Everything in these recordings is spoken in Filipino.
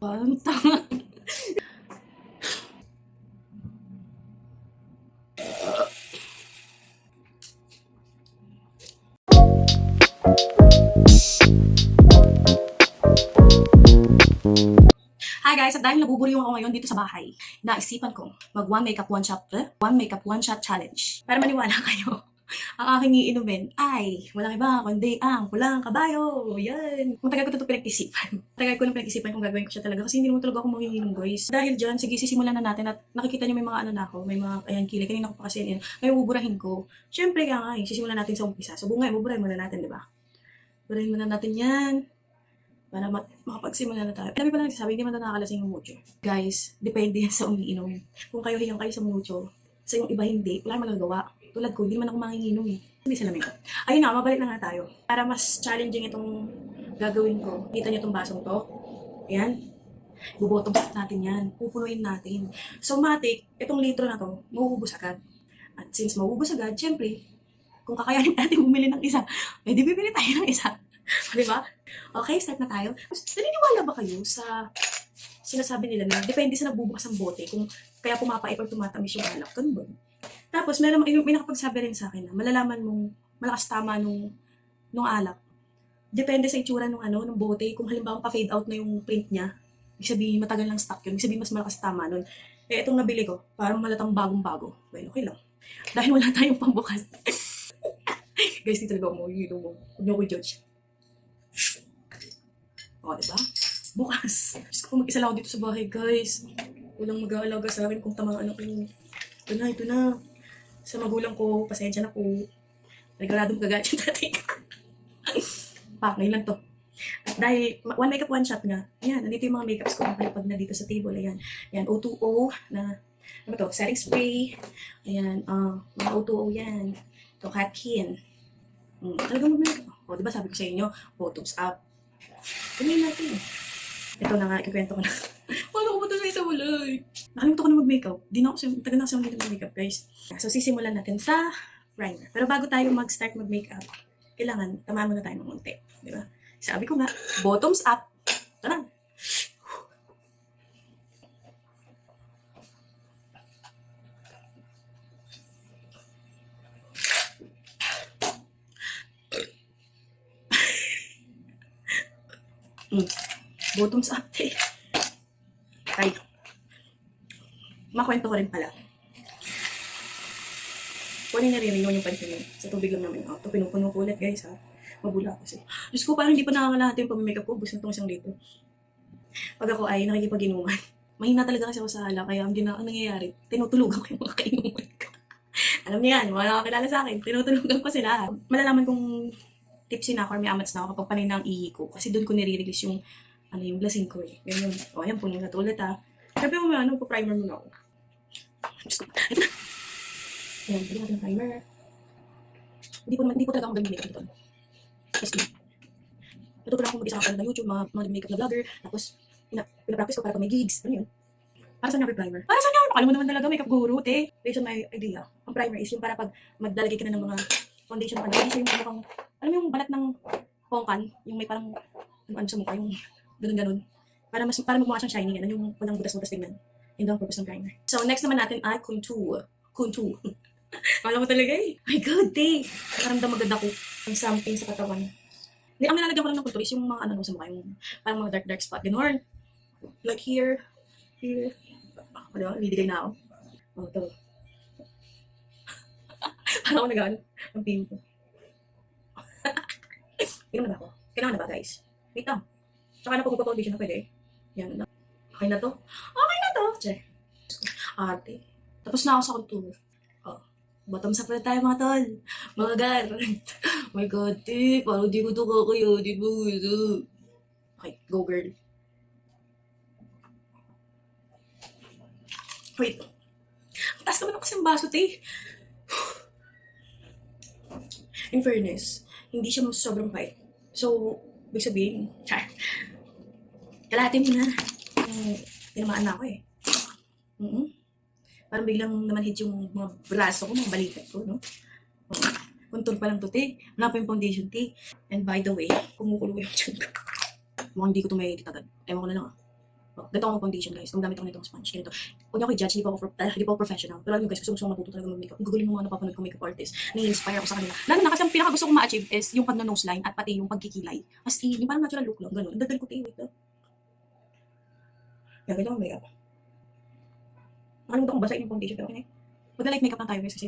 Ang tanga. Hi guys, at dahil nabuburiw ako ngayon dito sa bahay, naisipan ko mag one makeup one shot challenge. Para maniwala kayo, ang aking iinumin ay walang iba kundi ang pulang kabayo. Yan. Matagal ko ito pinag-isipan. Matagal ko na pinag-isipan kung gagawin ko siya talaga kasi hindi naman talaga ako manginginom guys. Dahil dyan, sige sisimulan na natin at nakikita niyo may mga ano na ako, may mga ayan kilay. Kanina ko pa kasi yan. Ngayon buburahin ko. Siyempre nga sisimulan natin sa umpisa. So bungay, buburahin muna natin, di ba? Buburahin muna natin yan. Para makapagsimula na tayo. Dami pa lang nagsasabi, hindi man na nakakalasing yung mucho. Guys, depende yan sa umiinom. Kung kayo hiyang kayo sa mucho, sa yung iba hindi, wala naman nagagawa. Tulad ko, hindi man ako manginginom eh. Hindi sila makeup. Ayun na, mabalik na nga tayo. Para mas challenging itong gagawin ko. Kita niyo itong basong to. Ayan. Bubottom set natin yan. Pupunuin natin. So, matik, itong litro na to, mauubos agad. At since mauubos agad, syempre, kung kakayanin natin bumili ng isa, eh di bibili tayo ng isa. Di ba? Okay, start na tayo. Naniniwala ba kayo sa sinasabi nila na depende sa nagbubukas ng bote kung kaya pumapait or tumatamis yung alak? Ganun ba? Tapos may nakapagsabi rin sa akin na malalaman mong malakas tama nung alak. Depende sa itsura nung bote. Kung halimbawa pa-fade out na yung print niya, ibig sabihin matagal lang stock yun. Ibig sabihin mas malakas tama nun. Eh, itong nabili ko, parang malatang bagong-bago. Well, okay lang. Dahil wala tayong pambukas. Guys, dito talaga ako mo. Huwag niyo ko judge. O, diba? Bukas. Gusto ko mag-isa lang ako dito sa bahay, guys. Walang mag-aalaga sa akin kung tamang anak yung... Ito na. Sa magulang ko, pasensya na po. Nagaradong gagat yung tatay. Ngayon lang to. At dahil, one makeup, one shot nga. Ayan, nandito yung mga makeups ko. Nakalipag na dito sa table. Ayan. Ayan, O2O na... Ano to? Setting spray. Ayan, mga O2O yan. Ito, Katkin. Talagang mag-makeup. O, diba sabi ko sa inyo, bottoms up. Kumain natin. Ito na nga, ikikwento ko na. Paano ko ba ito sa isang walay? Nakalimutan ko na mag-makeup. Tagal na kasi ako dito mag-makeup, guys. So, sisimulan natin sa primer. Pero bago tayo mag-start mag-makeup, kailangan tamaan muna tayo ng munti. Di ba? Sabi ko nga, bottoms up. Tara. Bottoms up, eh. Ay. Makwento ko rin pala. Kunin na rin yung pansin yun. Sa tubig lang naman. Ito, pinupuno ko ulit, guys, ha. Mabula kasi. Diyos ko, parang hindi pa nakakalahat yung pag-makeup ko. Bus na itong isang dito. Pag ako ay nakikipag-inuman. Mahina talaga kasi ako sa hala. Kaya ang nangyayari, tinutulugan ko yung mga kainuman ko. Alam niyo yan, mga nakakilala sa akin. Tinutulugan ko sila. Malalaman kong tipsy na ako or may amats na ako kapag panay na ang ihi ko. Kasi doon ko nire-release yung yung lasing ko eh. Ganyan. O, ayan, puno na ito ulit ha. Sabi mo ano, pa-primer muna ako. Ito na. Ayan, pwede natin primer. Hindi po talaga ako mag-makeup dito. Tapos, natuto lang akong mag-isa ka ng YouTube, mga makeup na vlogger. Tapos, pinapractice ko para may gigs. Ano yun? Para saan yung primer? Para saan yung alam mo naman talaga, makeup guru, te. Based on my idea. Ang primer is yung para pag maglalagay ka na ng mga foundation, hindi siya yung mukhang, alam mo yung balat ng pongkan, yung may parang, ano sa mukha, yung ganun-ganun. Para magmukha siyang shiny, yan. Yung walang butas-butas tingnan. Yun ang purpose ng primer. So, next naman natin ay contour. Contour. Kala mo talaga eh. My God, day. Nakaramdam agad ako ng something sa katawan. Hindi, ang nilalagyan ko lang ng contour is yung mga ano sa mukha, yung parang mga dark spot. Ganun. Like here. Here. Ano, lidigay na ako. Oh, ito. Parang ako nag-ano. Ang pimpo. Inom na ba ako? Kailangan na ba, guys? Wait lang. Tsaka na pag magpa-foundation na pwede. Yan na. Okay na to? Okay na to! Che. Ate. Tapos na ako sa contour. Oh. Bottoms up na tayo mga tol. Mga gar. My God, parang di ko to kakayo. Di ba? Okay, go girl. Wait. Ang taas naman ako kasing baso, te. In fairness, hindi siya sobrang pait. So, ibig sabihin, kalahati mo na. Tinamaan na ako eh. Parang biglang naman hit yung mga braso ko, mga balikat ko, no? Contour pa lang to, te. Wala pa yung foundation, te. And by the way, kumukulo yung tiyan ko. Mukhang hindi ko ito may titagad. Ewan ko na lang, ah. Oh, ganito ako foundation guys. Gumagamit ako nitong sponge. Ganito. Huwag niyo ako i-judge, hindi po ako professional. Pero alam niyo guys, gusto ko matuto talaga mag-makeup. Ang guguling ng mga napapanood kong makeup artist. Nai-inspire ako sa kanila. Lalo na kasi ang pinaka gusto kong ma-achieve is yung pag-nose line at pati yung pagkikilay. As in, yung parang natural look lang. Ganun. Ang dadal ko tayo. Wait lang. Yan, ganito ang makeup. Nakalimutan kong basahin yung foundation. Pero okay na. Mag-light makeup lang tayo guys kasi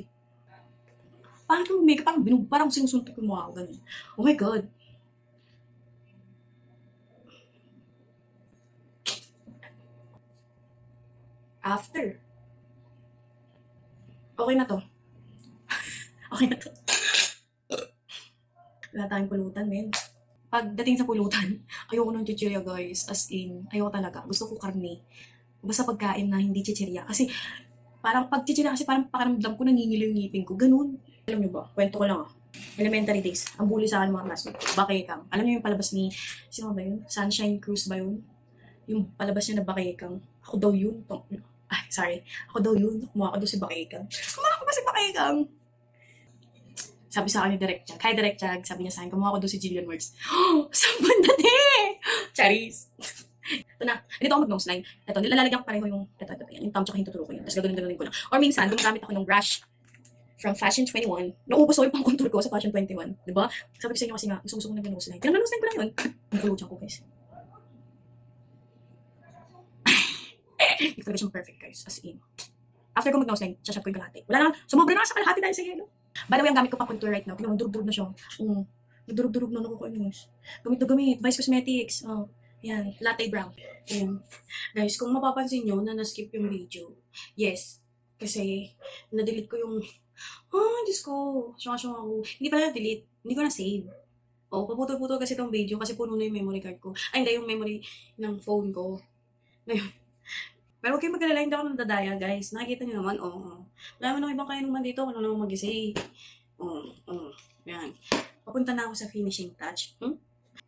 parang yung makeup, parang sinusuntok yung mukha ko. Ganun. Oh my God. After. Okay na to. Okay na to. Wala tayong pulutan, men. Pagdating sa pulutan, ayoko ng chichirya, guys. As in, ayoko talaga. Gusto ko karne. Basta pagkain na hindi chichirya. Kasi, parang pag chichirya, kasi parang pakiramdam ko nangingilaw yung ngipin ko. Ganun. Alam nyo ba? Kwento ko lang ah. Elementary days. Ang bully sa akin mga classmates. Bakekang. Alam niyo yung palabas ni, sino ba yun? Sunshine Cruz ba yun? Yung palabas niya na Bakekang. Ako daw yun. Ay, sorry. Ako daw yun. Kumuha ko daw si Bakekang. Kumuha ko ba si Bakekang? Sabi sa akin ni Direk Chag. Hi, Direk Chag. Sabi niya sa akin, kumuha ko daw si Jillian Words. Oh, saan banda Charis. Ito na. Dito ako mag-nose line. Ito, nilalagyan ko pareho yung, ito, yan. Yung thumb tsaka hintuturo ko yun. Tapos gagawin ko lang. Or minsan, gumagamit ako ng brush from Fashion 21. Naubos ko yung pang-contour ko sa Fashion 21. Diba? Sabi ko sa inyo kasi nga, gusto ko nag-nose line. Kaya nag-nose line ko lang yun. Ang kulutsan ko, guys. Hindi ko talaga siyang perfect, guys. As in. After ko mag-nose line, shashot ko yung kalahati. Wala naman, sumobra na sa kalahati dahil sa yelo. By the way, ang gamit ko pang contour right now. Kaya nagdurug-durug na siya. Nagdurug-durug na ako inis. Gamit na gamit. Vice Cosmetics. Oh, yan. Latte brown. Ayan. Guys, kung mapapansin nyo na na-skip yung video, yes. Kasi, na-delete ko yung, Diyos ko. Syunga-syunga ako. Hindi pala na-delete. Hindi ko na-save. Oh, paputol-putol kasi itong video kasi puno na yung memory card ko. Ay, hindi yung memory ng phone ko. Ngayon. Pero huwag kayong mag-alala, hindi ako nadadaya, guys. Nakikita nyo naman, wala naman ng ibang kaya naman dito, wala naman mag-isay. Yan. Papunta na ako sa finishing touch.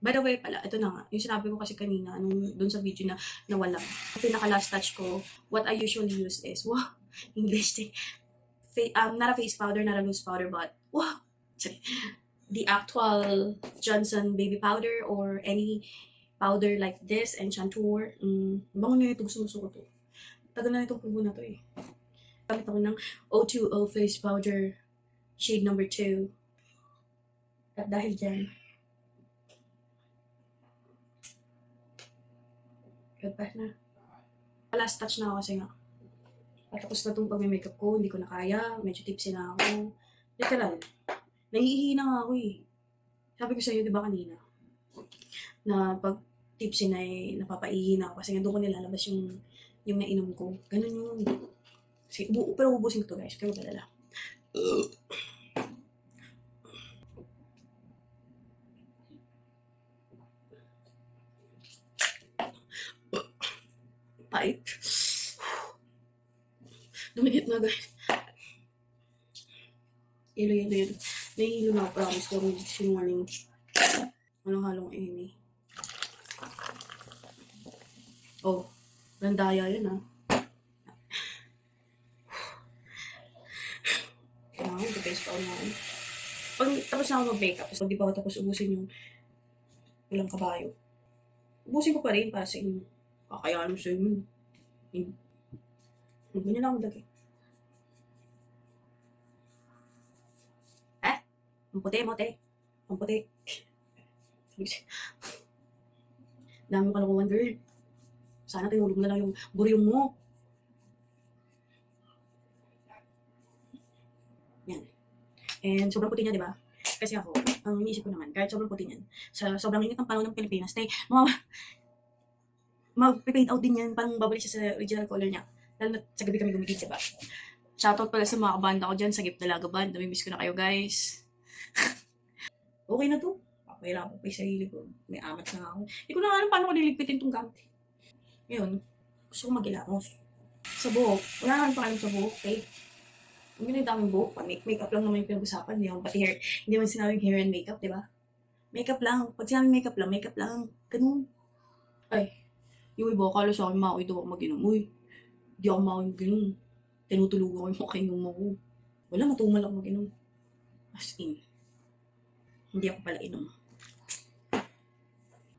By the way pala, ito na nga, yung sinabi ko kasi kanina, dun sa video na nawala. Yung pinaka-last touch ko, what I usually use is, English thing. Not a face powder, not a loose powder, but, the actual Johnson baby powder or any powder like this, Enchanteur. Bango nyo ito, gusto ko to. Tagal na itong pubo na to eh. Gamit ako ng O2O face powder shade number 2. At dahil dyan, goodbye na. Last touch na ako kasi nga. Patapos na itong pag-makeup ko, hindi ko na kaya, medyo tipsy na ako. Literal, nahihina nga ako eh. Sabi ko sa'yo, di ba kanina, na pag tipsy na eh, napapaihi na ako kasi nga doon ko nilalabas yung nainom ko. Ganun yung, pero ubusin ko to guys, kaya magdalala. Pait. Dumikit na guys. Yelo. Nahihilo na ako, promise ko, sinungaling. Anong halong Amy? Oh, landaya yun Kailangan ko best pa ako. Pag tapos na ako mag-makeup, so di pa ako tapos ubusin yung walang kabayo. Ubusin ko pa rin para sa inyo. Kakayaan mo sa inyo. Hindi nyo lang ako lagi. Ang puti. Dami mo kalakuhan, girl. Sana tinulog na lang yung buryong mo. Yan. And sobrang puti niya, di ba? Kasi ako, ang iniisip ko naman, kahit sobrang puti niyan, sa sobrang init ng panahon ng Pilipinas, mag-fade out din yan, parang babalik siya sa original color niya. Lalo na sa gabi kami gumigit, diba? Shoutout pala sa mga kabanda ko dyan, sa Gift Dalaga Band. Namimiss ko na kayo, guys. Okay na to. Papahirapan ko pa yung sarili ko. May amat na ako. Hindi ko na alam paano ko niligpitin itong gamit. Ngayon, gusto ko mag-ilamos. Sa buhok, wala naman pakalam sa buhok, okay? Ang yung daming buhok, makeup lang naman yung pinag-usapan. Hindi naman pati hair, hindi naman sinabing hair and makeup, diba? Makeup lang. Pag sinabing makeup lang. Ganun. Ay, yung iba, akala sa akin, makoy daw ako mag-inom. Uy, di ako makoy mag-inom. Tinutulugan ko yung makainom ako. Wala, matumal ako mag-inom. As in, hindi ako pala inom.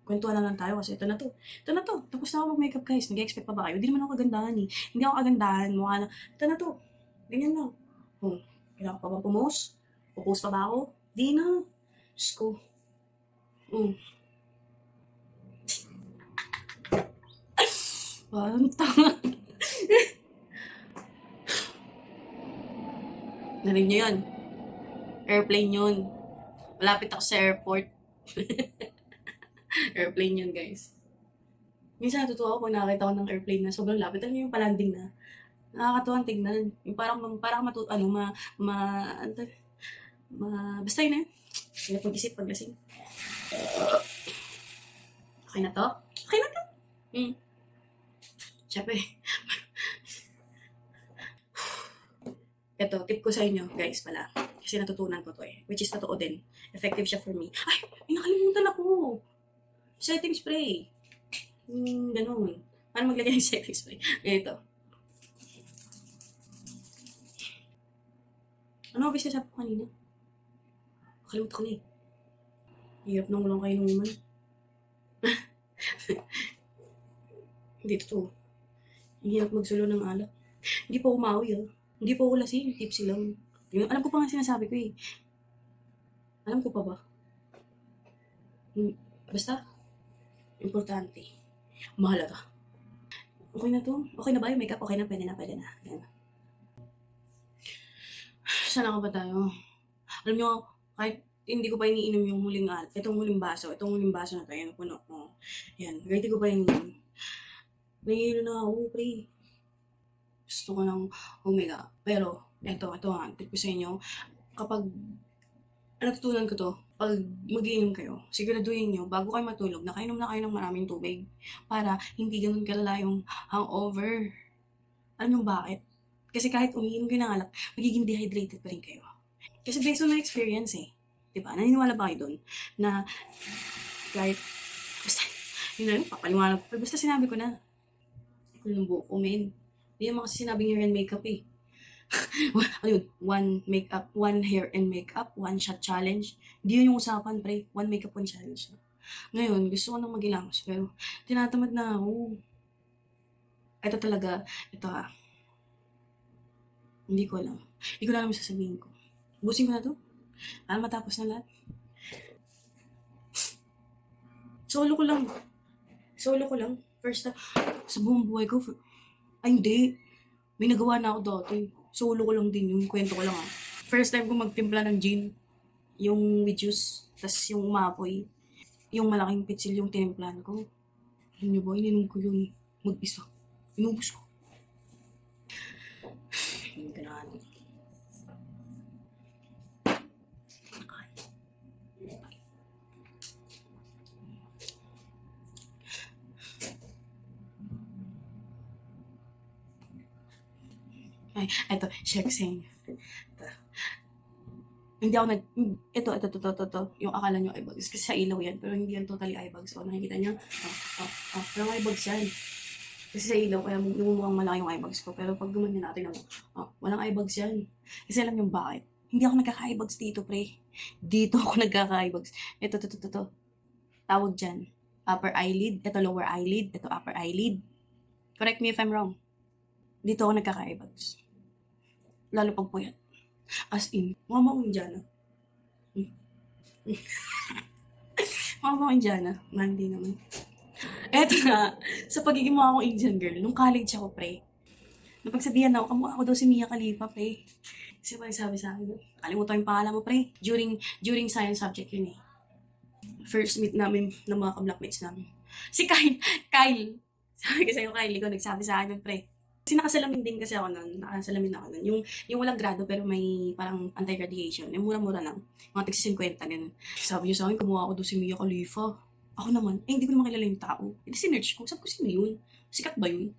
kwentuhan lang tayo kasi ito na to. Ito na to. Tapos na ako mag-makeup guys. Nag-expect pa ba kayo? Hindi naman ako kagandahan eh. Hindi ako kagandahan. Mukha na. Ito na to. Ganyan lang. Kailangan ko pa ba pumost? Pupost pa ba ako? Di na. Diyos ko. Parang tanga. Narinig niyo yun? Airplane yun. Malapit ako sa airport. Airplane yun, guys. Minsan natutuwa ako pag nakakita ko ng airplane na sobrang lapit. Alam niyo yung palanding na? Nakakatuwang tignan. Yung parang basta yun eh. Hindi na pag-isip, paglasing. Okay na to? Okay na to. Siyempre. Ito, tip ko sa inyo, guys, pala. Kasi natutunan ko to eh. Which is totoo din. Effective siya for me. Ay, nakalimutan ako. Setting spray. Ganun. Paano maglagay ng setting spray? Ito. Ano ba siya ko kanina? Nakalimutan ko na eh. Hirap nang walang kayo naman. Hindi totoo. Ang hirap magsulo ng alak. Hindi po umawi ah. Hindi po ako lasing. Tipsy lang. Alam ko pa nga sinasabi ko eh. Alam ko pa ba? Basta, importante. Mahalaga. Okay na to? Okay na ba yung makeup? Okay na, pwede na. Yan. Saan ako ba tayo? Alam nyo, kahit hindi ko pa iniinom yung itong huling baso na to, yan, puno. Yan, kahit hindi ko pa iniinom. Nahihilo na ako, pre. Gusto ko ng omega. Pero, ito nga, tip ko sa inyo, kapag, natutunan ko to, pag mag-iinom kayo, siguraduhin nyo, bago kayo matulog, nakainom na kayo ng maraming tubig para hindi ganun kalala yung hangover. Alam nyo bakit? Kasi kahit umiinom kayo ng alak, magiging dehydrated pa rin kayo. Kasi based on my experience eh. Diba? Naniniwala ba kayo dun? Na kahit, basta, yun na yun, papaliwanag ko. Basta sinabi ko na, yung buhok ko, men. Hindi naman kasi sinabing hair and makeup eh. Ayun, one hair and makeup, one shot challenge. Hindi yun yung usapan, pre. One makeup, one challenge. Ngayon, gusto ko nang mag-ilamos, pero tinatamad na ako. Ito talaga, hindi ko alam sasabihin ko. Busin ko na to. Para matapos na lahat. Solo ko lang. First time. Sa buong buhay ko. Ay, hindi. May nagawa na ako dati. Solo ko lang din yung kwento ko lang ah. First time ko magtimpla ng gin. Yung with juice. Tas yung umapoy. Yung malaking pitsil yung tinimplahan ko. Alam niyo ba, ininom ko yun. Mag-isa. Inubos ko. Hindi ka na ano. Ay, eto, share ko sa inyo. Hindi ako ito, yung akala nyo eyebags. Kasi sa ilaw yan, pero hindi yan totally eyebags. O, nakikita nyo? Pero eyebags yan. Kasi sa ilaw, kaya namumukhang malaki yung eyebags ko. Pero pag gumanyan natin walang eyebags yan. Kasi alam nyo bakit? Hindi ako nagkaka-eyebags dito, pre. Dito ako nagkaka-eyebags. Ito. Tawag dyan. Upper eyelid. Ito lower eyelid. Ito upper eyelid. Correct me if I'm wrong. Dito ako nagkaka-eyebags. Lalo pag puyat. As in, mama ko Indiana. Mama ko Indiana. Hindi naman. Eto na, sa pagiging mukha akong Indian girl, nung college ako, pre. Napagsabihan ako, kamukha ako daw si Mia Khalifa, pre. Kasi pa nagsabi sa akin, kalimutan yung pangalan mo, pre. During science subject yun eh. First meet namin ng mga ka-blockmates namin. Si Kyle. Sabi ko sa'yo, Kyle, ikaw nagsabi sa akin, pre. Kasi nakasalamin din kasi ako nun. Yung walang grado pero may parang anti-radiation. Yung mura-mura lang. Mga tig 50, ganun. Sabi niyo sa akin, kumuha ako doon si Mia Khalifa. Ako naman, hindi ko naman kilala yung tao. Sinerch ko. Sabi ko, sino yun? Sikat ba yun?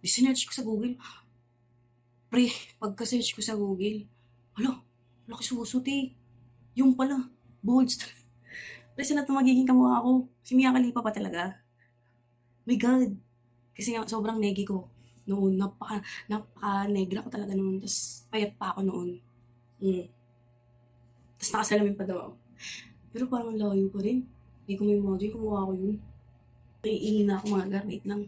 Sinerch ko sa Google. Pre, pagka-search ko sa Google, laki susot eh. Yung pala, bolds. Pre, sila ito magiging kamukha ako. Si Mia Khalifa pa talaga. My God. Kasi nga, sobrang negi ko. Noon, napaka-negra ko talaga noon. Tapos, payat pa ako noon. Tapos, nakasalamin pa daw ako. Pero parang layo pa rin. Hindi ko may imagine, kumuha ko yun. Iingin na ako mga gar, wait lang.